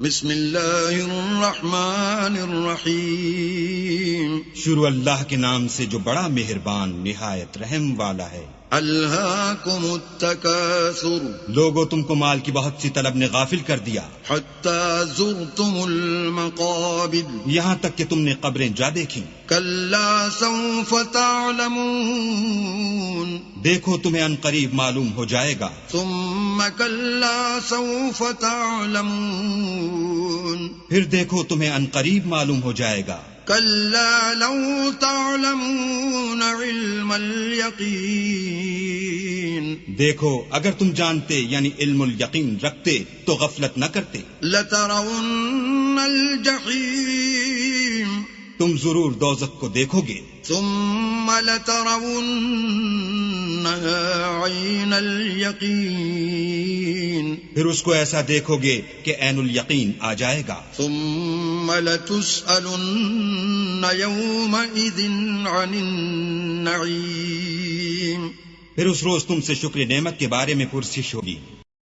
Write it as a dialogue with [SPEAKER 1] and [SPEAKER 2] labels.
[SPEAKER 1] بسم اللہ الرحمن الرحیم
[SPEAKER 2] شروع اللہ کے نام سے جو بڑا مہربان نہایت رحم والا ہے۔
[SPEAKER 1] الہاکم التکاثر
[SPEAKER 2] لوگو تم کو مال کی بہت سی طلب نے غافل کر دیا،
[SPEAKER 1] حتی زرتم المقابر
[SPEAKER 2] یہاں تک کہ تم نے قبریں جا دیکھی۔
[SPEAKER 1] کلا سوف تعلمون
[SPEAKER 2] دیکھو تمہیں ان قریب معلوم ہو جائے گا۔
[SPEAKER 1] ثم کلا سوف تعلمون
[SPEAKER 2] پھر دیکھو تمہیں ان قریب معلوم ہو جائے گا۔
[SPEAKER 1] کلا لو تعلمون علم الیقین
[SPEAKER 2] دیکھو اگر تم جانتے یعنی علم الیقین رکھتے تو غفلت نہ کرتے۔
[SPEAKER 1] لترون الجحیم
[SPEAKER 2] تم ضرور دوزخ کو دیکھو گے۔
[SPEAKER 1] ثم لترونها عین الیقین
[SPEAKER 2] پھر اس کو ایسا دیکھو گے کہ عین الیقین آ جائے گا۔
[SPEAKER 1] ثم لتسألن یومئذ عن النعیم
[SPEAKER 2] پھر اس روز تم سے شکر نعمت کے بارے میں پرسش ہوگی۔